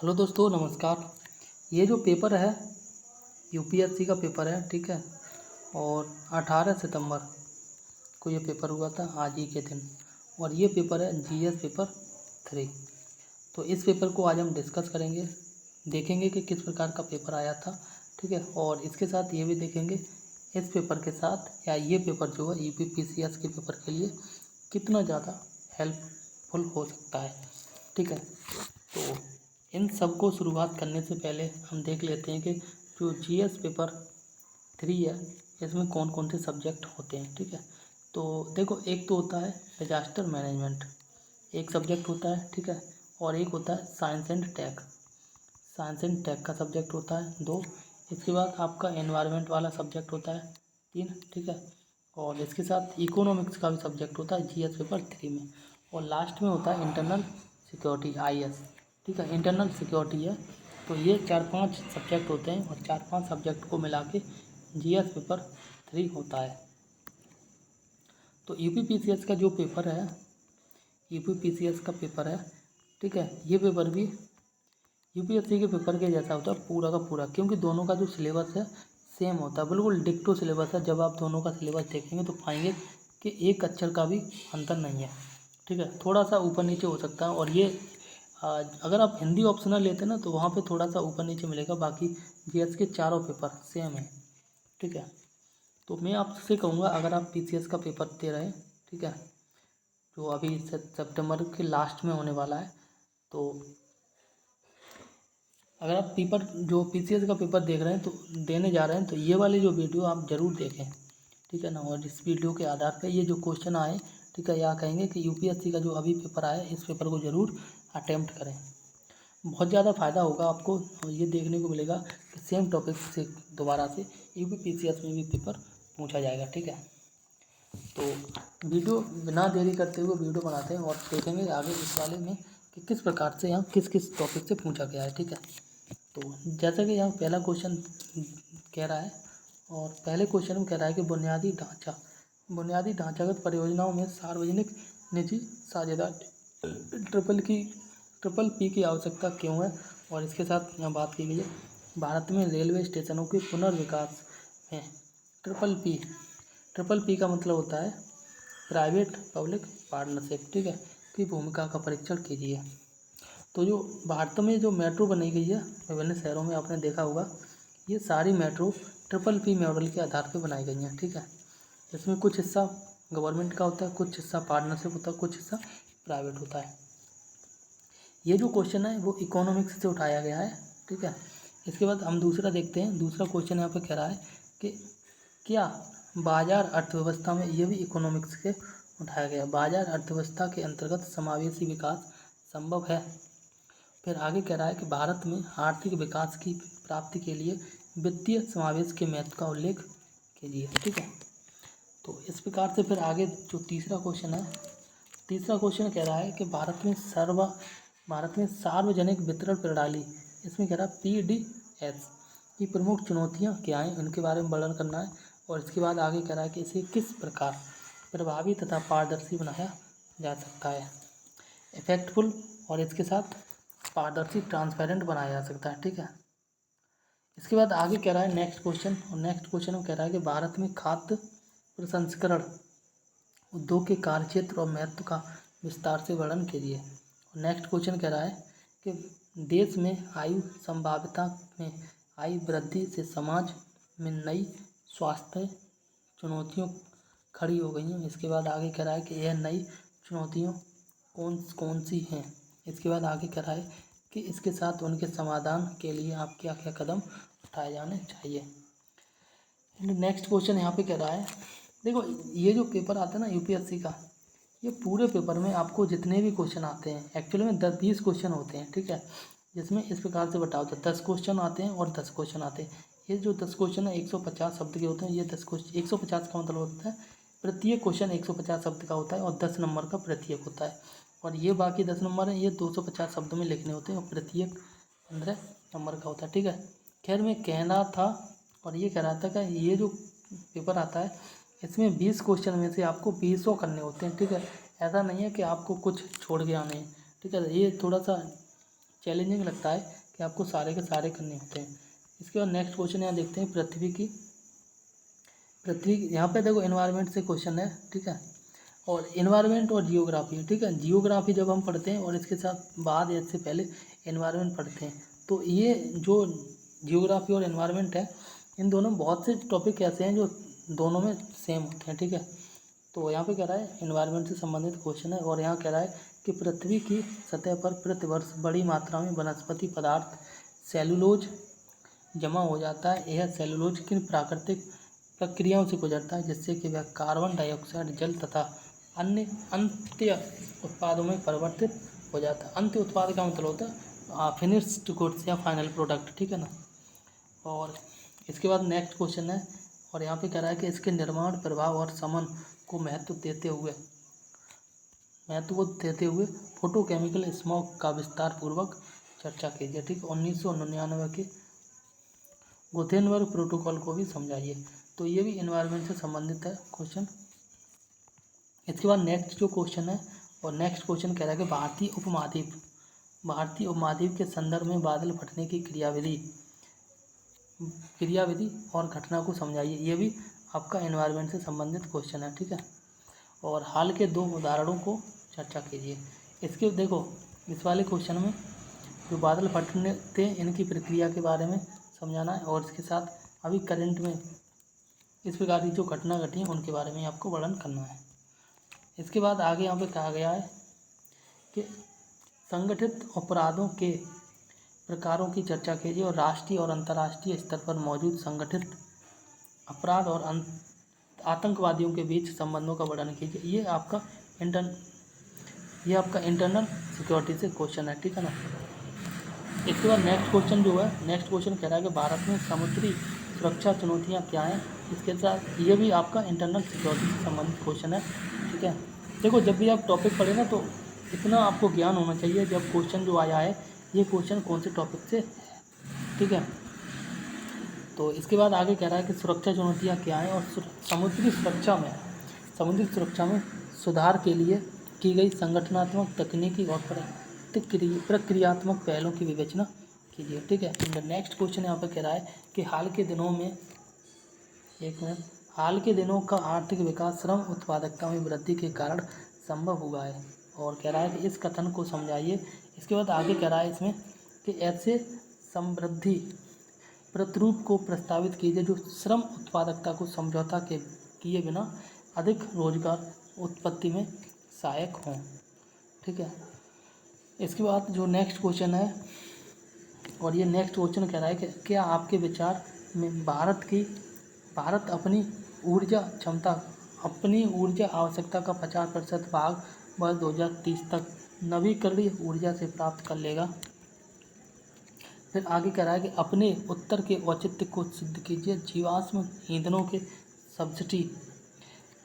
Hello दोस्तों, नमस्कार। ये जो पेपर है यूपीएससी का पेपर है, ठीक है। और 18 सितंबर को ये पेपर हुआ था, आज ही के दिन। और ये पेपर है जीएस पेपर 3। तो इस पेपर को आज हम डिस्कस करेंगे, देखेंगे कि किस प्रकार का पेपर आया था, ठीक है। और इसके साथ ये भी देखेंगे इस पेपर के साथ या ये पेपर जो है यूपीपीसीएस के पेपर के लिए कितना ज़्यादा हेल्पफुल हो सकता है, ठीक है। तो इन सब को शुरुआत करने से पहले हम देख लेते हैं कि जो जीएस पेपर 3 है इसमें कौन कौन से सब्जेक्ट होते हैं, ठीक है। तो देखो, एक तो होता है डिजास्टर मैनेजमेंट, एक सब्जेक्ट होता है, ठीक है। और एक होता है साइंस एंड टेक का सब्जेक्ट होता है 2। इसके बाद आपका एनवायरनमेंट वाला सब्जेक्ट होता है 3, ठीक है। और इसके साथ इकोनॉमिक्स का भी सब्जेक्ट होता है जीएस पेपर 3 में। और लास्ट में होता है इंटरनल सिक्योरिटी आईएस, ठीक है। इंटरनल सिक्योरिटी है। तो ये 4-5 सब्जेक्ट होते हैं और 4-5 सब्जेक्ट को मिला के जीएस पेपर 3 होता है। तो यूपीपीसीएस का जो पेपर है, यूपीपीसीएस का पेपर है, ठीक है। ये पेपर भी यूपीएससी के पेपर के जैसा होता है पूरा का पूरा, क्योंकि दोनों का जो सिलेबस है सेम होता है, बिल्कुल डिक्टो सिलेबस है। जब आप दोनों का सिलेबस देखेंगे तो पाएंगे कि एक अक्षर का भी अंतर नहीं है, ठीक है। थोड़ा सा ऊपर नीचे हो सकता है। और ये अगर आप हिंदी ऑप्शनल लेते हैं ना तो वहाँ पे थोड़ा सा ऊपर नीचे मिलेगा, बाकी जीएस के चारों पेपर सेम है, ठीक है। तो मैं आपसे कहूँगा, अगर आप पीसीएस का पेपर दे रहे हैं, ठीक है, जो अभी सितंबर के लास्ट में होने वाला है, तो अगर आप पेपर जो पीसीएस का पेपर देख रहे हैं तो देने जा रहे हैं, तो ये वाली जो वीडियो आप ज़रूर देखें, ठीक है ना। और इस वीडियो के आधार पर ये जो क्वेश्चन आए, ठीक है, या कहेंगे कि यूपीएससी का जो अभी पेपर आया इस पेपर को ज़रूर अटेम्प्ट करें। बहुत ज़्यादा फ़ायदा होगा आपको। और ये देखने को मिलेगा कि सेम टॉपिक से दोबारा से यूपीपीसीएस में भी पेपर पूछा जाएगा, ठीक है। तो वीडियो बिना देरी करते हुए वीडियो बनाते हैं और देखेंगे आगे इस वाले में कि किस प्रकार से यहाँ किस किस टॉपिक से पूछा गया है, ठीक है। तो जैसा कि यहाँ पहला क्वेश्चन कह रहा है, और पहले क्वेश्चन में कह रहा है कि बुनियादी ढांचागत परियोजनाओं में सार्वजनिक निजी साझेदार ट्रिपल पी की आवश्यकता क्यों है। और इसके साथ यहाँ बात की गई है भारत में रेलवे स्टेशनों के पुनर्विकास में ट्रिपल पी का मतलब होता है प्राइवेट पब्लिक पार्टनरशिप, ठीक है, की भूमिका का परीक्षण कीजिए। तो जो भारत में जो मेट्रो बनाई गई है विभिन्न शहरों में, आपने देखा होगा ये सारी मेट्रो ट्रिपल पी मॉडल के आधार पर बनाई गई हैं, ठीक है। इसमें कुछ हिस्सा गवर्नमेंट का होता है, कुछ हिस्सा पार्टनरशिप होता है, कुछ हिस्सा प्राइवेट होता है। ये जो क्वेश्चन है वो इकोनॉमिक्स से उठाया गया है, ठीक है। इसके बाद हम दूसरा देखते हैं। दूसरा क्वेश्चन यहाँ पे कह रहा है कि क्या बाजार अर्थव्यवस्था में, ये भी इकोनॉमिक्स से उठाया गया, बाजार अर्थव्यवस्था के अंतर्गत समावेशी विकास संभव है। फिर आगे कह रहा है कि भारत में आर्थिक विकास की प्राप्ति के लिए वित्तीय समावेश के महत्व का उल्लेख कीजिए, ठीक है। तो इस प्रकार से फिर आगे जो तीसरा क्वेश्चन है, तीसरा क्वेश्चन कह रहा है कि भारत में सार्वजनिक वितरण प्रणाली, इसमें कह रहा है पीडीएस की प्रमुख चुनौतियां क्या हैं, उनके बारे में वर्णन करना है। और इसके बाद आगे कह रहा है कि इसे किस प्रकार प्रभावी तथा पारदर्शी बनाया जा सकता है, इफेक्टफुल, और इसके साथ पारदर्शी ट्रांसपेरेंट बनाया जा सकता है, ठीक है। इसके बाद आगे कह रहा है नेक्स्ट क्वेश्चन, और नेक्स्ट क्वेश्चन में कह रहा है कि भारत में खाद्य प्रसंस्करण उद्योग के कार्यक्षेत्र और महत्व का विस्तार से वर्णन कीजिए। नेक्स्ट क्वेश्चन कह रहा है कि देश में आयु संभाव्यता में आई वृद्धि से समाज में नई स्वास्थ्य चुनौतियों खड़ी हो गई हैं। इसके बाद आगे कह रहा है कि यह नई चुनौतियों कौन कौन सी हैं। इसके बाद आगे कह रहा है कि इसके साथ उनके समाधान के लिए आप क्या क्या कदम उठाए जाने चाहिए। नेक्स्ट क्वेश्चन यहाँ पे कह रहा है, देखो ये जो पेपर आता है ना यूपीएससी का, ये पूरे पेपर में आपको जितने भी क्वेश्चन आते हैं एक्चुअली में 10-20 क्वेश्चन होते हैं, ठीक है। जिसमें इस प्रकार से बटा होता है 10 क्वेश्चन आते हैं और 10 क्वेश्चन आते हैं। ये जो 10 क्वेश्चन है 150 शब्द के होते हैं। ये 10 क्वेश्चन 150 का मतलब होता है प्रत्येक क्वेश्चन 150 शब्द का होता है और 10 नंबर का प्रत्येक होता है। और ये बाकी 10 नंबर हैं, ये 250 शब्द में लिखने होते हैं और प्रत्येक 15 नंबर का होता है, ठीक है। खैर मैं कहना था और ये कह रहा था कि ये जो पेपर आता है इसमें 20 क्वेश्चन में से आपको 20 करने होते हैं, ठीक है। ऐसा नहीं है कि आपको कुछ छोड़ के आने हैं, ठीक है। ये थोड़ा सा चैलेंजिंग लगता है कि आपको सारे के सारे करने होते हैं। इसके बाद नेक्स्ट क्वेश्चन यहाँ देखते हैं, पृथ्वी यहाँ पे देखो एनवायरनमेंट से क्वेश्चन है, ठीक है, और एनवायरनमेंट और जियोग्राफी, ठीक है। जियोग्राफी जब हम पढ़ते हैं और इसके साथ बाद या इससे पहले एनवायरनमेंट पढ़ते हैं, तो ये जो जियोग्राफी और एनवायरनमेंट है, इन दोनों बहुत से टॉपिक ऐसे हैं जो दोनों में सेम होते हैं, ठीक है। तो यहाँ पे कह रहा है एनवायरनमेंट से संबंधित क्वेश्चन है, और यहाँ कह रहा है कि पृथ्वी की सतह पर प्रतिवर्ष बड़ी मात्रा में वनस्पति पदार्थ सेलुलोज जमा हो जाता है। यह सेलुलोज किन प्राकृतिक प्रक्रियाओं से गुजरता है जिससे कि वह कार्बन डाइऑक्साइड, जल तथा अन्य अंत्य उत्पादों में परिवर्तित हो जाता है। अंत्य उत्पाद का मतलब होता है फिनिश्ड गुड्स या फाइनल प्रोडक्ट, ठीक है ना। और इसके बाद नेक्स्ट क्वेश्चन है, और यहाँ पे कह रहा है कि इसके निर्माण, प्रभाव और समन को महत्व देते हुए फोटोकेमिकल स्मॉग का विस्तार पूर्वक चर्चा कीजिए, ठीक। 1999 के गुथेनबर्ग प्रोटोकॉल को भी समझाइए। तो ये भी एनवायरनमेंट से संबंधित है क्वेश्चन। इसके बाद नेक्स्ट जो क्वेश्चन है, और नेक्स्ट क्वेश्चन कह रहा है कि भारतीय उपमहाद्वीप के संदर्भ में बादल फटने की क्रियाविधि और घटना को समझाइए। ये भी आपका एनवायरनमेंट से संबंधित क्वेश्चन है, ठीक है। और हाल के 2 उदाहरणों को चर्चा कीजिए। इसके देखो, इस वाले क्वेश्चन में जो बादल फटने थे इनकी प्रक्रिया के बारे में समझाना है, और इसके साथ अभी करंट में इस प्रकार की जो घटना घटी है उनके बारे में आपको वर्णन करना है। इसके बाद आगे यहाँ पे कहा गया है कि संगठित अपराधों के प्रकारों की चर्चा कीजिए और राष्ट्रीय और अंतर्राष्ट्रीय स्तर पर मौजूद संगठित अपराध और आतंकवादियों के बीच संबंधों का वर्णन कीजिए। ये आपका इंटरनल सिक्योरिटी से क्वेश्चन है, ठीक है ना। इसके बाद नेक्स्ट क्वेश्चन जो है, नेक्स्ट क्वेश्चन कह रहा है कि भारत में समुद्री सुरक्षा चुनौतियाँ क्या हैं। इसके साथ ये भी आपका इंटरनल सिक्योरिटी से संबंधित क्वेश्चन है, ठीक है। देखो, जब भी आप टॉपिक पढ़े ना, तो इतना आपको ज्ञान होना चाहिए जब क्वेश्चन जो आया है ये क्वेश्चन कौन से टॉपिक से, ठीक है। तो इसके बाद आगे कह रहा है कि सुरक्षा चुनौतियाँ क्या हैं, और समुद्री सुरक्षा में सुधार के लिए की गई संगठनात्मक, तकनीकी और प्रक्रियात्मक पहलों की विवेचना कीजिए, ठीक है। नेक्स्ट क्वेश्चन यहाँ पर कह रहा है कि हाल के दिनों का आर्थिक विकास श्रम उत्पादकता में वृद्धि के कारण संभव हुआ है, और कह रहा है कि इस कथन को समझाइए। इसके बाद आगे कह रहा है इसमें कि ऐसे समृद्धि प्रतिरूप को प्रस्तावित कीजिए जो श्रम उत्पादकता को समझौता के किए बिना अधिक रोजगार उत्पत्ति में सहायक हों, ठीक है। इसके बाद जो नेक्स्ट क्वेश्चन है, और ये नेक्स्ट क्वेश्चन कह रहा है कि क्या आपके विचार में भारत अपनी ऊर्जा आवश्यकता का 50% भाग वर्ष 2030 तक नवीकरणीय ऊर्जा से प्राप्त कर लेगा। फिर आगे कह रहा है कि अपने उत्तर के औचित्य को सिद्ध कीजिए। जीवाश्म ईंधनों के सब्सिडी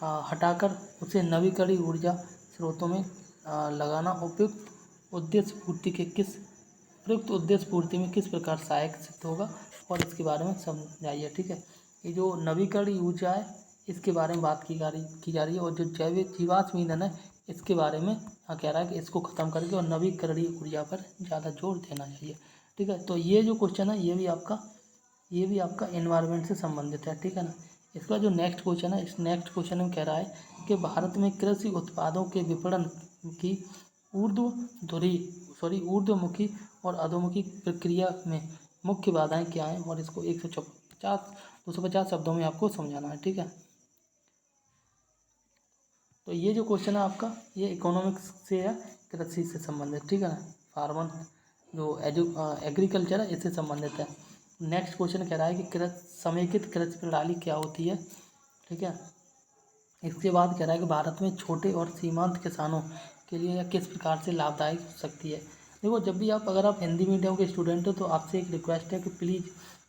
हटाकर उसे नवीकरणीय ऊर्जा स्रोतों में लगाना उपयुक्त उद्देश्य पूर्ति में किस प्रकार सहायक सिद्ध होगा, और इसके बारे में समझाइए, ठीक है। ये जो नवीकरणीय ऊर्जा है इसके बारे में बात की जा रही है, और जो जीवाश्म ईंधन है इसके बारे में कह रहा है कि इसको ख़त्म करके और नवीकरणीय ऊर्जा पर ज़्यादा जोर देना चाहिए, ठीक है। तो ये जो क्वेश्चन है ये भी आपका एनवायरनमेंट से संबंधित है, ठीक है ना। इसका जो नेक्स्ट क्वेश्चन है, इस नेक्स्ट क्वेश्चन में कह रहा है कि भारत में कृषि उत्पादों के विपणन की ऊर्ध्वमुखी और अधोमुखी प्रक्रिया में मुख्य बाधाएं क्या हैं, और इसको 250 शब्दों में आपको समझाना है, ठीक है। तो ये जो क्वेश्चन है आपका, ये इकोनॉमिक्स से है, कृषि से संबंधित, ठीक है ना। फार्मर जो एग्रीकल्चर है इससे संबंधित है। नेक्स्ट क्वेश्चन कह रहा है कि समेकित कृषि प्रणाली क्या होती है, ठीक है। इसके बाद कह रहा है कि भारत में छोटे और सीमांत किसानों के लिए यह किस प्रकार से लाभदायक हो सकती है। देखो, अगर आप हिंदी मीडियम के स्टूडेंट हो तो आपसे एक रिक्वेस्ट है कि प्लीज़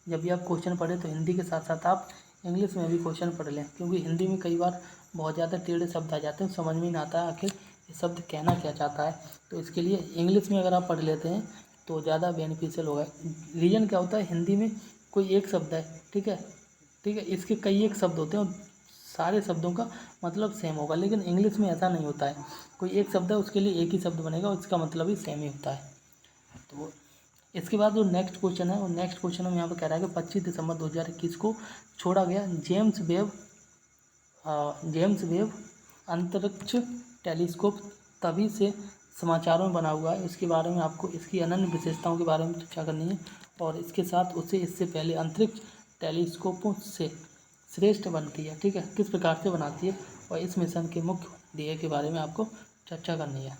जब भी आप क्वेश्चन पढ़ें तो हिंदी के साथ साथ आप इंग्लिश में भी क्वेश्चन पढ़ लें, क्योंकि हिंदी में कई बार बहुत ज़्यादा टेढ़े शब्द आ जाते हैं, समझ में नहीं आता है आखिर ये शब्द कहना क्या चाहता है। तो इसके लिए इंग्लिश में अगर आप पढ़ लेते हैं तो ज़्यादा बेनिफिशियल होगा। रीजन क्या होता है, हिंदी में कोई एक शब्द है, ठीक है, इसके कई एक शब्द होते हैं और सारे शब्दों का मतलब सेम होगा, लेकिन इंग्लिश में ऐसा नहीं होता है। कोई एक शब्द है उसके लिए एक ही शब्द बनेगा और इसका मतलब ही सेम ही होता है। तो इसके बाद जो नेक्स्ट क्वेश्चन है, वो नेक्स्ट क्वेश्चन में यहाँ पे कह रहा है कि 25 दिसंबर 2021 को छोड़ा गया जेम्स वेब अंतरिक्ष टेलीस्कोप तभी से समाचारों में बना हुआ है। इसके बारे में आपको इसकी अनन्य विशेषताओं के बारे में चर्चा करनी है, और इसके साथ उसे इससे पहले अंतरिक्ष टेलीस्कोपों से श्रेष्ठ बनती है, ठीक है, किस प्रकार से बनाती है, और इस मिशन के मुख्य ध्येय के बारे में आपको चर्चा करनी है।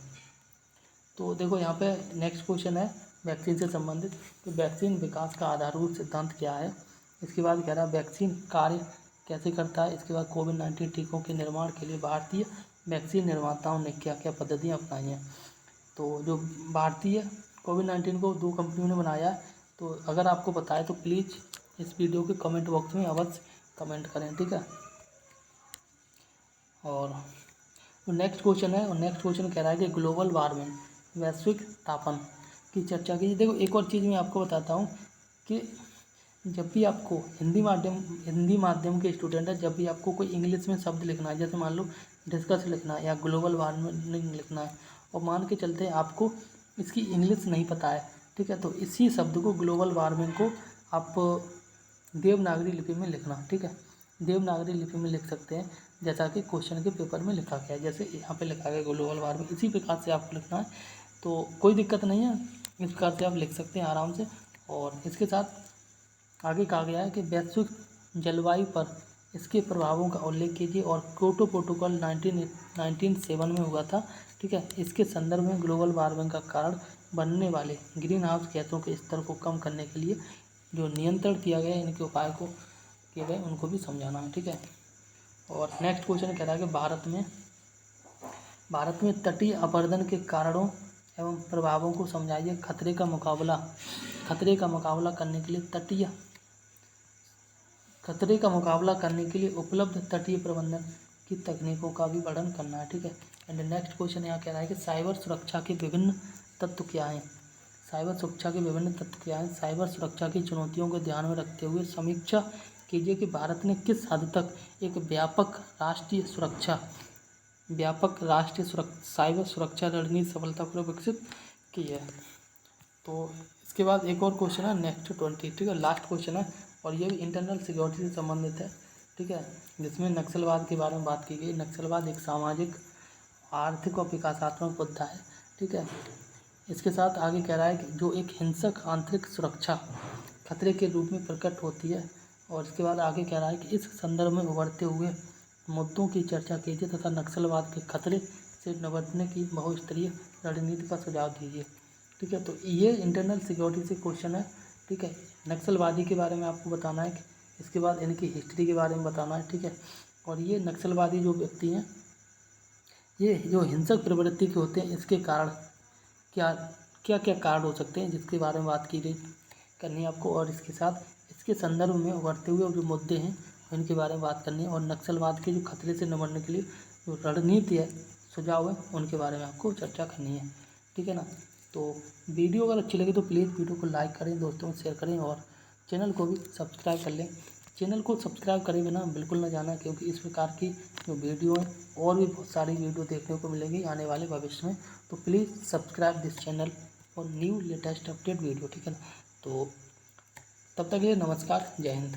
तो देखो यहाँ पे नेक्स्ट क्वेश्चन है वैक्सीन से संबंधित, तो वैक्सीन विकास का आधारभूत सिद्धांत क्या है। इसके बाद कह रहा है वैक्सीन कार्य कैसे करता है। इसके बाद कोविड-19 टीकों के निर्माण के लिए भारतीय वैक्सीन निर्माताओं ने क्या क्या पद्धतियाँ अपनाई हैं। तो जो भारतीय कोविड-19 को 2 कंपनियों ने बनाया है, तो अगर आपको पता है तो प्लीज़ इस वीडियो के कमेंट बॉक्स में अवश्य कमेंट करें, ठीक है। और नेक्स्ट क्वेश्चन है, और नेक्स्ट क्वेश्चन कह रहा है कि ग्लोबल वार्मिंग वैश्विक तापन की चर्चा कीजिए। देखो एक और चीज़ मैं आपको बताता हूँ कि जब भी आपको हिंदी माध्यम के स्टूडेंट है, जब भी आपको कोई इंग्लिश में शब्द लिखना है, जैसे मान लो डिस्कस लिखना है या ग्लोबल वार्मिंग लिखना है, और मान के चलते आपको इसकी इंग्लिश नहीं पता है, ठीक है, तो इसी शब्द को ग्लोबल वार्मिंग को आप देवनागरी लिपि में लिखना, ठीक है, देवनागरी लिपि में लिख सकते हैं, जैसा कि क्वेश्चन के पेपर में लिखा गया है। जैसे यहाँ पे लिखा गया ग्लोबल वार्मिंग, इसी प्रकार से आपको लिखना है, तो कोई दिक्कत नहीं है, इस प्रकार से आप लिख सकते हैं आराम से। और इसके साथ आगे कहा गया है कि वैश्विक जलवायु पर इसके प्रभावों का उल्लेख कीजिए, और क्योटो प्रोटोकॉल 1997 में हुआ था, ठीक है, इसके संदर्भ में ग्लोबल वार्मिंग का कारण बनने वाले ग्रीन हाउस गैसों के स्तर को कम करने के लिए जो नियंत्रण किया गया है, इनके उपाय को किए गए उनको भी समझाना है, ठीक है। और नेक्स्ट क्वेश्चन कह रहा है कि भारत में तटीय अपरदन के कारणों एवं प्रभावों को समझाइए। खतरे का मुकाबला करने के लिए उपलब्ध तटीय प्रबंधन की तकनीकों का भी वर्णन करना है, ठीक है। एंड नेक्स्ट क्वेश्चन यहाँ कह रहा है कि साइबर सुरक्षा के विभिन्न तत्व क्या हैं। साइबर सुरक्षा की चुनौतियों को ध्यान में रखते हुए समीक्षा कीजिए कि भारत ने किस हद तक एक व्यापक राष्ट्रीय साइबर सुरक्षा रणनीति सफलतापूर्वक विकसित की है। तो इसके बाद एक और क्वेश्चन है नेक्स्ट 20, ठीक है, लास्ट क्वेश्चन है, और ये भी इंटरनल सिक्योरिटी से संबंधित है, ठीक है, जिसमें नक्सलवाद के बारे में बात की गई। नक्सलवाद एक सामाजिक, आर्थिक और विकासात्मक मुद्दा है, ठीक है। इसके साथ आगे कह रहा है कि जो एक हिंसक आंतरिक सुरक्षा खतरे के रूप में प्रकट होती है, और इसके बाद आगे कह रहा है कि इस संदर्भ में उभरते हुए मुद्दों की चर्चा कीजिए तथा नक्सलवाद के खतरे से निपटने की बहुस्तरीय रणनीति का सुझाव दीजिए, ठीक है। तो ये इंटरनल सिक्योरिटी से क्वेश्चन है, ठीक है। नक्सलवादी के बारे में आपको बताना है, इसके बाद इनकी हिस्ट्री के बारे में बताना है, ठीक है। और ये नक्सलवादी जो व्यक्ति हैं, ये जो हिंसक प्रवृत्ति के होते हैं, इसके कारण क्या क्या कारण हो सकते हैं, जिसके बारे में बात करनी है आपको। और इसके साथ इसके संदर्भ में उभरते हुए जो मुद्दे हैं इनके बारे में बात करनी है, और नक्सलवाद के जो खतरे से निपटने के लिए जो रणनीति है, सुझाव है, उनके बारे में आपको चर्चा करनी है, ठीक है ना। तो वीडियो अगर अच्छी लगे तो प्लीज़ वीडियो को लाइक करें, दोस्तों में शेयर करें, और चैनल को भी सब्सक्राइब कर लें। चैनल को सब्सक्राइब करे बिना बिल्कुल ना जाना, क्योंकि इस प्रकार की जो वीडियो है और भी बहुत सारी वीडियो देखने को मिलेंगी आने वाले भविष्य में। तो please subscribe this channel for new latest update video, ठीक है ना। तो तब तक के लिए नमस्कार, जय हिंद।